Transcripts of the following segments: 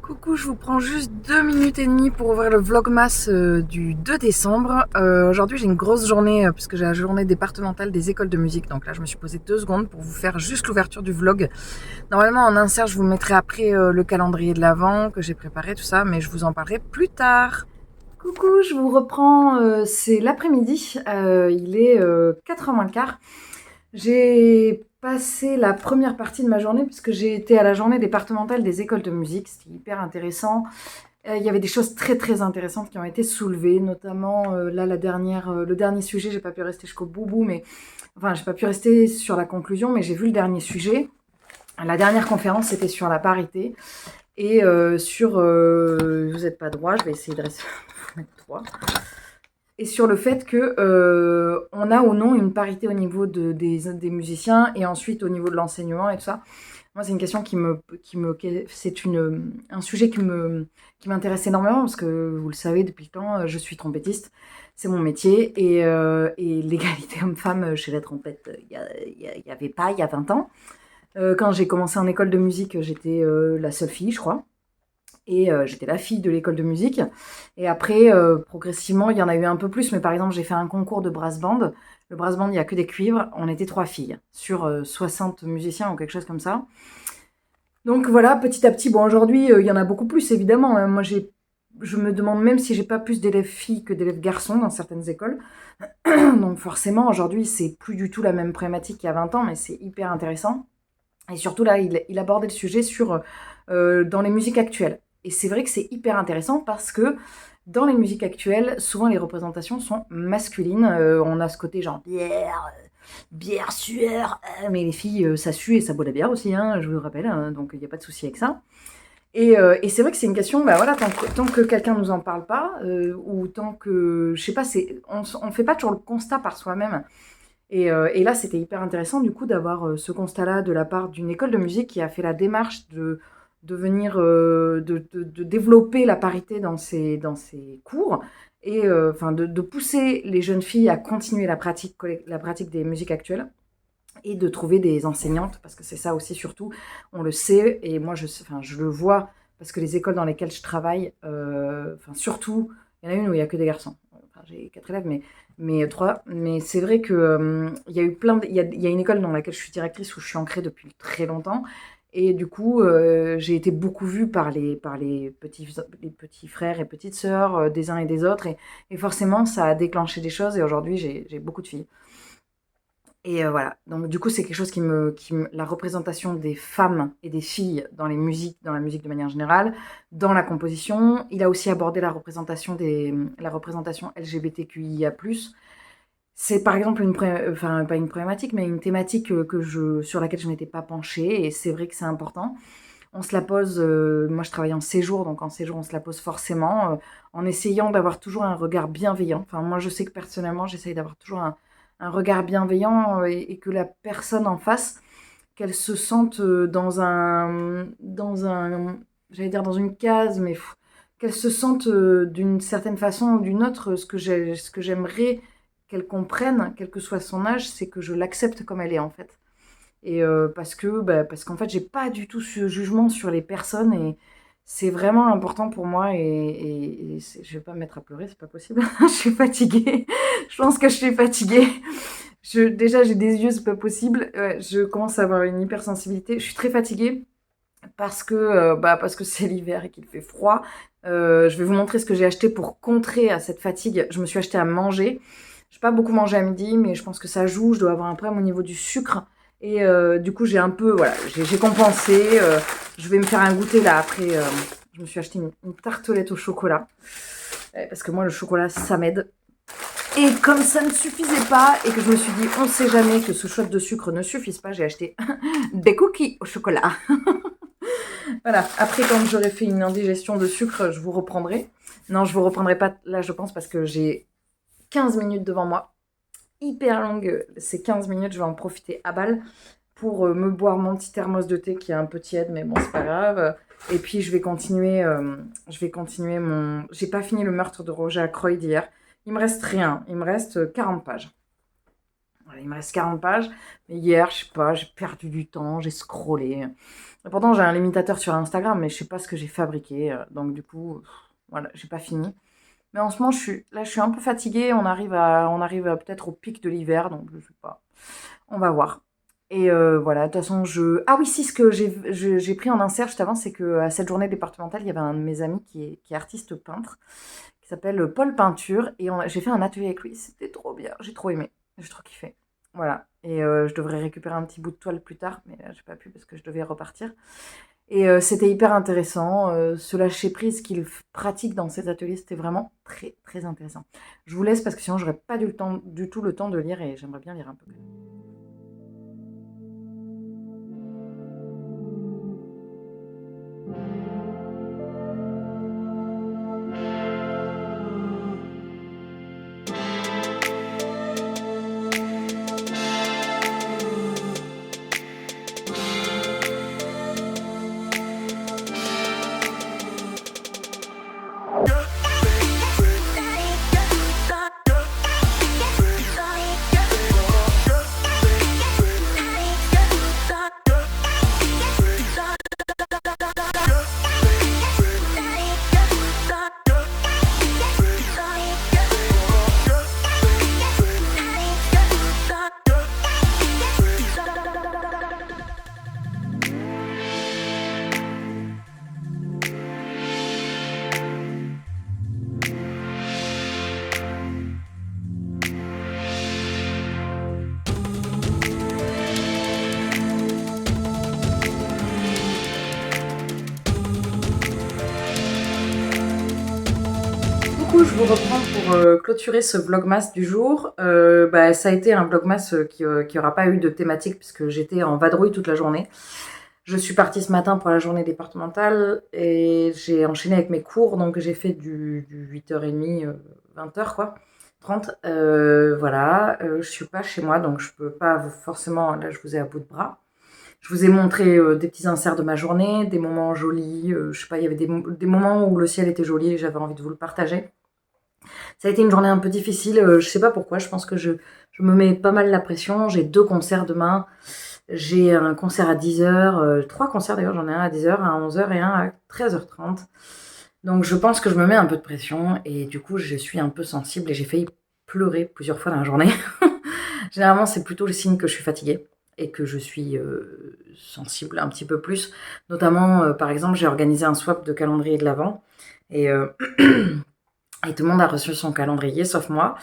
Coucou, je vous prends juste 2 minutes et demie pour ouvrir le vlogmas du 2 décembre. Aujourd'hui j'ai une grosse journée puisque j'ai la journée départementale des écoles de musique. Donc là je me suis posé 2 secondes pour vous faire juste l'ouverture du vlog. Normalement en insert je vous mettrai après le calendrier de l'Avent que j'ai préparé, tout ça, mais je vous en parlerai plus tard. Coucou, je vous reprends, c'est l'après-midi, il est 4h moins le quart. J'ai passé la première partie de ma journée puisque j'ai été à la journée départementale des écoles de musique, c'était hyper intéressant. Il y avait des choses très très intéressantes qui ont été soulevées, notamment là le dernier sujet, j'ai pas pu rester jusqu'au bout, mais enfin j'ai pas pu rester sur la conclusion, mais j'ai vu le dernier sujet. La dernière conférence c'était sur la parité et vous n'êtes pas droit, je vais essayer de rester mettre droit. Et sur le fait que on a ou non une parité au niveau des musiciens et ensuite au niveau de l'enseignement et tout ça. Moi, c'est une question un sujet qui m'intéresse énormément parce que vous le savez depuis le temps, je suis trompettiste, c'est mon métier et l'égalité homme-femme chez la trompette, il y avait pas il y a 20 ans. Quand j'ai commencé en école de musique, j'étais la seule fille, je crois. Et j'étais la fille de l'école de musique. Et après, progressivement, il y en a eu un peu plus. Mais par exemple, j'ai fait un concours de brass band. Le brass band, il n'y a que des cuivres. On était 3 filles sur 60 musiciens ou quelque chose comme ça. Donc voilà, petit à petit. Bon, aujourd'hui, il y en a beaucoup plus, évidemment, hein. Moi, je me demande même si j'ai pas plus d'élèves filles que d'élèves garçons dans certaines écoles. Donc forcément, aujourd'hui, c'est plus du tout la même problématique qu'il y a 20 ans, mais c'est hyper intéressant. Et surtout là, il abordait le sujet dans les musiques actuelles. Et c'est vrai que c'est hyper intéressant parce que dans les musiques actuelles, souvent les représentations sont masculines. On a ce côté genre bière, sueur. Mais les filles, ça sue et ça boit la bière aussi, hein, je vous le rappelle. Hein, donc il n'y a pas de souci avec ça. Et c'est vrai que c'est une question, bah voilà, tant que quelqu'un nous en parle pas, ou tant que, je sais pas, on fait pas toujours le constat par soi-même. Et là, c'était hyper intéressant du coup d'avoir ce constat-là de la part d'une école de musique qui a fait la démarche de venir de développer la parité dans ses cours et enfin de pousser les jeunes filles à continuer la pratique des musiques actuelles et de trouver des enseignantes parce que c'est ça aussi surtout, on le sait et moi je le vois parce que les écoles dans lesquelles je travaille, enfin surtout, il y en a une où il y a que des garçons. Enfin, j'ai 4 élèves, mais 3. Mais c'est vrai que il y a eu il y a une école dans laquelle je suis directrice où je suis ancrée depuis très longtemps. Et du coup, j'ai été beaucoup vue par les petits frères et petites sœurs des uns et des autres. Et forcément, ça a déclenché des choses. Et aujourd'hui, j'ai beaucoup de filles. Et voilà. Donc, du coup, c'est quelque chose la représentation des femmes et des filles dans dans la musique de manière générale, dans la composition. Il a aussi abordé la représentation LGBTQIA+. C'est par exemple enfin, pas une problématique, mais une thématique sur laquelle je m'étais pas penchée. Et c'est vrai que c'est important. On se la pose, moi je travaille en séjour, donc en séjour on se la pose forcément, en essayant d'avoir toujours un regard bienveillant. Enfin, moi je sais que personnellement j'essaye d'avoir toujours un regard bienveillant et que la personne en face, qu'elle se sente j'allais dire dans une case, mais qu'elle se sente d'une certaine façon ou d'une autre. Ce que j'aimerais qu'elle comprenne, quel que soit son âge, c'est que je l'accepte comme elle est en fait. Et parce qu'en fait, j'ai pas du tout ce jugement sur les personnes et c'est vraiment important pour moi. Je vais pas me mettre à pleurer, c'est pas possible. Je suis fatiguée. Je pense que je suis fatiguée. Déjà, j'ai des yeux, c'est pas possible. Je commence à avoir une hypersensibilité. Je suis très fatiguée parce que c'est l'hiver et qu'il fait froid. Je vais vous montrer ce que j'ai acheté pour contrer à cette fatigue. Je me suis acheté à manger. Je n'ai pas beaucoup mangé à midi, mais je pense que ça joue. Je dois avoir un problème au niveau du sucre. Et du coup, voilà, j'ai compensé. Je vais me faire un goûter là après. Je me suis acheté une tartelette au chocolat. Parce que moi, le chocolat, ça m'aide. Et comme ça ne suffisait pas, et que je me suis dit, on ne sait jamais que ce shot de sucre ne suffise pas, j'ai acheté des cookies au chocolat. Voilà, après quand j'aurai fait une indigestion de sucre, je vous reprendrai. Non, je vous reprendrai pas là, je pense, parce que j'ai 15 minutes devant moi. Hyper longue, ces 15 minutes, je vais en profiter à balle pour me boire mon petit thermos de thé qui est un peu tiède, mais bon, c'est pas grave. Et puis je vais continuer mon... J'ai pas fini le meurtre de Roger Ackroyd hier. Il me reste rien, il me reste 40 pages. Voilà, il me reste 40 pages. Mais hier, je sais pas, j'ai perdu du temps, j'ai scrollé. Et pourtant, j'ai un limitateur sur Instagram, mais je sais pas ce que j'ai fabriqué. Donc du coup, voilà, j'ai pas fini. Mais en ce moment, je suis un peu fatiguée. On arrive peut-être au pic de l'hiver, donc je sais pas. On va voir. Et voilà, de toute façon, Ah oui, si, ce que j'ai pris en insert juste avant, c'est qu'à cette journée départementale, il y avait un de mes amis qui est artiste peintre, qui s'appelle Paul Peinture, et j'ai fait un atelier avec lui. C'était trop bien, j'ai trop aimé, j'ai trop kiffé. Voilà, et je devrais récupérer un petit bout de toile plus tard, mais j'ai pas pu parce que je devais repartir. Et c'était hyper intéressant. Ce lâcher prise qu'il pratique dans ses ateliers, c'était vraiment très très intéressant. Je vous laisse parce que sinon j'aurais pas du tout le temps de lire et j'aimerais bien lire un peu. Du coup, je vous reprends pour clôturer ce vlogmas du jour. Ça a été un vlogmas qui aura pas eu de thématique puisque j'étais en vadrouille toute la journée. Je suis partie ce matin pour la journée départementale et j'ai enchaîné avec mes cours, donc j'ai fait du 8h30, 20h quoi, 30. Voilà, je suis pas chez moi, donc je peux pas forcément, là je vous ai à bout de bras. Je vous ai montré des petits inserts de ma journée, des moments jolis, je sais pas, il y avait des moments où le ciel était joli et j'avais envie de vous le partager. Ça a été une journée un peu difficile, je sais pas pourquoi, je pense que je me mets pas mal la pression. J'ai 2 concerts demain. J'ai un concert à 10h, 3 concerts d'ailleurs, j'en ai un à 10h, un à 11h et un à 13h30. Donc je pense que je me mets un peu de pression et du coup je suis un peu sensible et j'ai failli pleurer plusieurs fois dans la journée. Généralement c'est plutôt le signe que je suis fatiguée et que je suis sensible un petit peu plus. Notamment par exemple j'ai organisé un swap de calendrier de l'Avent et et tout le monde a reçu son calendrier, sauf moi.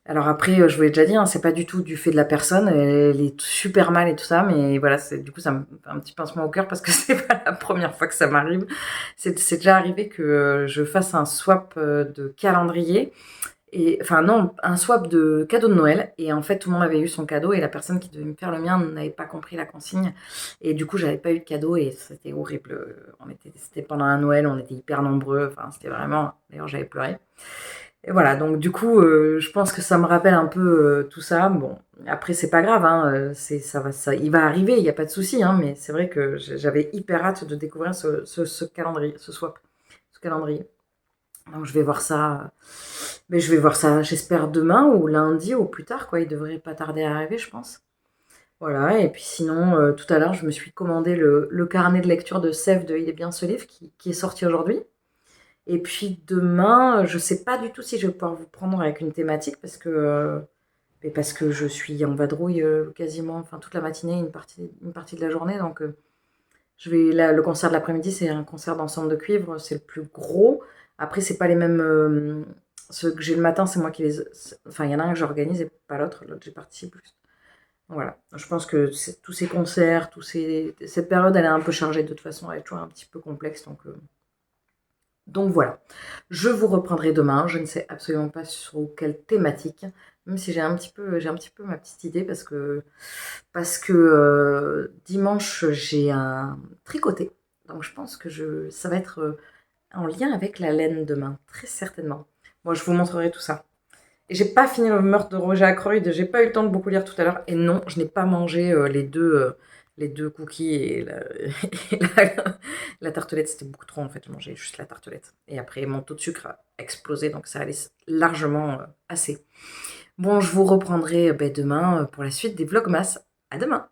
Alors après, je vous l'ai déjà dit, hein, c'est pas du tout du fait de la personne, elle est super mal et tout ça, mais voilà, du coup, ça me fait un petit pincement au cœur parce que c'est pas la première fois que ça m'arrive. C'est déjà arrivé que je fasse un swap de calendrier, et enfin non, un swap de cadeau de Noël, et en fait, tout le monde avait eu son cadeau, et la personne qui devait me faire le mien n'avait pas compris la consigne, et du coup, j'avais pas eu de cadeau, et c'était horrible. C'était pendant un Noël, on était hyper nombreux, enfin, c'était vraiment, d'ailleurs, j'avais pleuré. Et voilà, donc du coup, je pense que ça me rappelle un peu tout ça. Bon, après, c'est pas grave, hein, il va arriver, il n'y a pas de souci, hein, mais c'est vrai que j'avais hyper hâte de découvrir ce calendrier, ce swap, ce calendrier. Donc je vais voir ça, mais je vais voir ça, j'espère demain ou lundi ou plus tard, quoi. Il devrait pas tarder à arriver, je pense. Voilà, et puis sinon, tout à l'heure, je me suis commandé le carnet de lecture de Sève de Il est bien ce livre qui est sorti aujourd'hui. Et puis demain, je sais pas du tout si je vais pouvoir vous prendre avec une thématique parce que je suis en vadrouille quasiment, enfin toute la matinée, une partie de la journée. Donc le concert de l'après-midi, c'est un concert d'ensemble de cuivre, c'est le plus gros. Après, c'est pas les mêmes. Ceux que j'ai le matin, c'est moi qui les. Enfin, il y en a un que j'organise et pas l'autre j'y participe plus. Voilà, je pense que tous ces concerts, cette période, elle est un peu chargée de toute façon, elle est toujours un petit peu complexe. Donc voilà, je vous reprendrai demain. Je ne sais absolument pas sur quelle thématique, même si j'ai un petit peu ma petite idée parce que dimanche j'ai un tricoté. Donc je pense que ça va être en lien avec la laine demain, très certainement. Moi, je vous montrerai tout ça. Et j'ai pas fini le meurtre de Roger Ackroyd, j'ai pas eu le temps de beaucoup lire tout à l'heure. Et non, je n'ai pas mangé les deux cookies et et la tartelette. C'était beaucoup trop en fait, je mangeais juste la tartelette. Et après, mon taux de sucre a explosé, donc ça allait largement assez. Bon, je vous reprendrai demain pour la suite des Vlogmas. À demain!